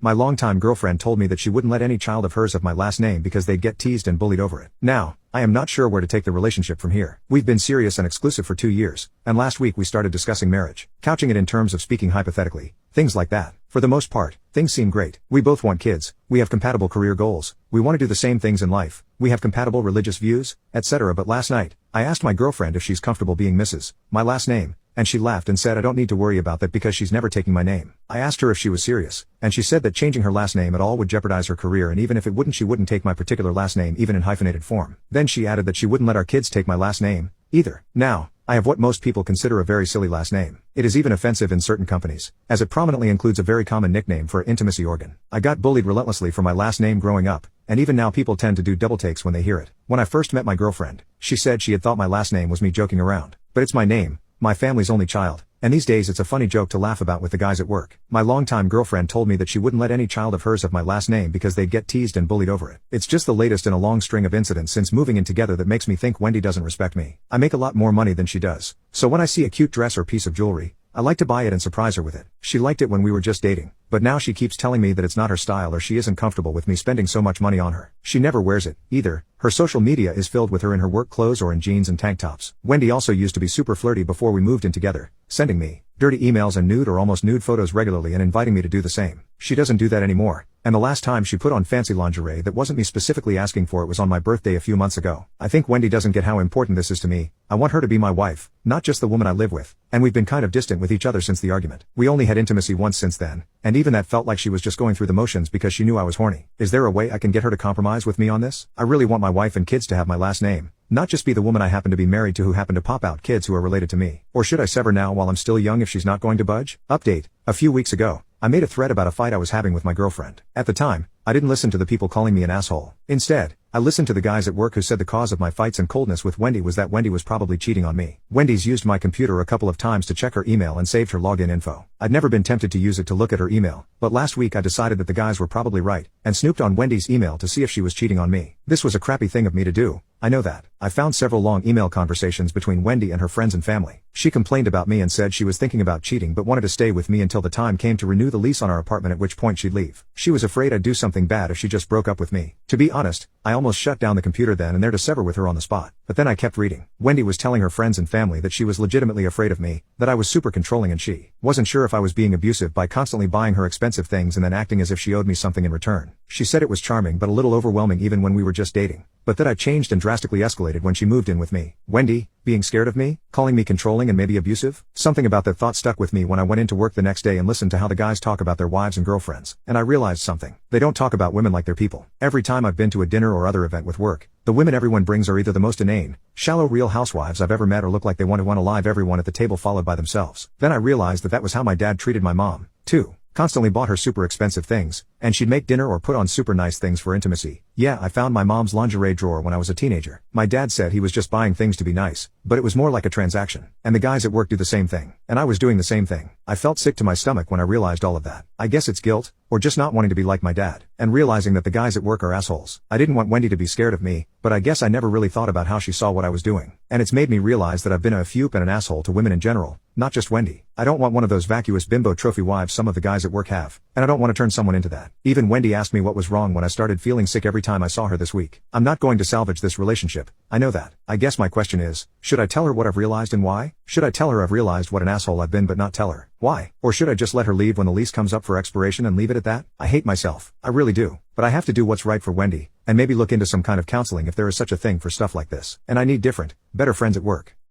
My longtime girlfriend told me that she wouldn't let any child of hers have my last name because they'd get teased and bullied over it. Now, I am not sure where to take the relationship from here. We've been serious and exclusive for 2 years, and last week we started discussing marriage, couching it in terms of speaking hypothetically, things like that. For the most part, things seem great. We both want kids, we have compatible career goals, we want to do the same things in life, we have compatible religious views, etc. But last night, I asked my girlfriend if she's comfortable being Mrs. my last name, and she laughed and said I don't need to worry about that because she's never taking my name. I asked her if she was serious, and she said that changing her last name at all would jeopardize her career, and even if it wouldn't, she wouldn't take my particular last name even in hyphenated form. Then she added that she wouldn't let our kids take my last name, either. Now, I have what most people consider a very silly last name. It is even offensive in certain companies, as it prominently includes a very common nickname for an intimacy organ. I got bullied relentlessly for my last name growing up, and even now people tend to do double takes when they hear it. When I first met my girlfriend, she said she had thought my last name was me joking around. But it's my name, my family's only child, and these days it's a funny joke to laugh about with the guys at work. My longtime girlfriend told me that she wouldn't let any child of hers have my last name because they'd get teased and bullied over it. It's just the latest in a long string of incidents since moving in together that makes me think Wendy doesn't respect me. I make a lot more money than she does, so when I see a cute dress or piece of jewelry, I like to buy it and surprise her with it. She liked it when we were just dating, but now she keeps telling me that it's not her style or she isn't comfortable with me spending so much money on her. She never wears it, either. Her social media is filled with her in her work clothes or in jeans and tank tops. Wendy also used to be super flirty before we moved in together, sending me dirty emails and nude or almost nude photos regularly and inviting me to do the same. She doesn't do that anymore, and the last time she put on fancy lingerie that wasn't me specifically asking for it was on my birthday a few months ago. I think Wendy doesn't get how important this is to me. I want her to be my wife, not just the woman I live with, and we've been kind of distant with each other since the argument. We only had intimacy once since then, and even that felt like she was just going through the motions because she knew I was horny. Is there a way I can get her to compromise with me on this? I really want my wife and kids to have my last name, not just be the woman I happen to be married to who happen to pop out kids who are related to me. Or should I sever now while I'm still young if she's not going to budge? Update: a few weeks ago, I made a thread about a fight I was having with my girlfriend. At the time, I didn't listen to the people calling me an asshole. Instead, I listened to the guys at work who said the cause of my fights and coldness with Wendy was that Wendy was probably cheating on me. Wendy's used my computer a couple of times to check her email and saved her login info. I'd never been tempted to use it to look at her email, but last week I decided that the guys were probably right, and snooped on Wendy's email to see if she was cheating on me. This was a crappy thing of me to do, I know that. I found several long email conversations between Wendy and her friends and family. She complained about me and said she was thinking about cheating but wanted to stay with me until the time came to renew the lease on our apartment, at which point she'd leave. She was afraid I'd do something bad if she just broke up with me. To be honest, I almost shut down the computer then and there to sever with her on the spot. But then I kept reading. Wendy was telling her friends and family that she was legitimately afraid of me, that I was super controlling and she wasn't sure if I was being abusive by constantly buying her expensive things and then acting as if she owed me something in return. She said it was charming but a little overwhelming even when we were just dating, but that I changed and drastically escalated when she moved in with me. Wendy, being scared of me, calling me controlling and maybe abusive? Something about that thought stuck with me when I went into work the next day and listened to how the guys talk about their wives and girlfriends. And I realized something. They don't talk about women like they're people. Every time I've been to a dinner or other event with work, the women everyone brings are either the most inane, shallow real housewives I've ever met or look like they want to unalive everyone at the table followed by themselves. Then I realized that that was how my dad treated my mom, too. Constantly bought her super expensive things, and she'd make dinner or put on super nice things for intimacy. Yeah, I found my mom's lingerie drawer when I was a teenager. My dad said he was just buying things to be nice, but it was more like a transaction. And the guys at work do the same thing. And I was doing the same thing. I felt sick to my stomach when I realized all of that. I guess it's guilt, or just not wanting to be like my dad, and realizing that the guys at work are assholes. I didn't want Wendy to be scared of me, but I guess I never really thought about how she saw what I was doing. And it's made me realize that I've been a fupe and an asshole to women in general, not just Wendy. I don't want one of those vacuous bimbo trophy wives some of the guys at work have, and I don't want to turn someone into that. Even Wendy asked me what was wrong when I started feeling sick every time I saw her this week. I'm not going to salvage this relationship, I know that. I guess my question is, should I tell her what I've realized and why? Should I tell her I've realized what an asshole I've been but not tell her why? Or should I just let her leave when the lease comes up for expiration and leave it at that? I hate myself. I really do. But I have to do what's right for Wendy, and maybe look into some kind of counseling if there is such a thing for stuff like this. And I need different, better friends at work.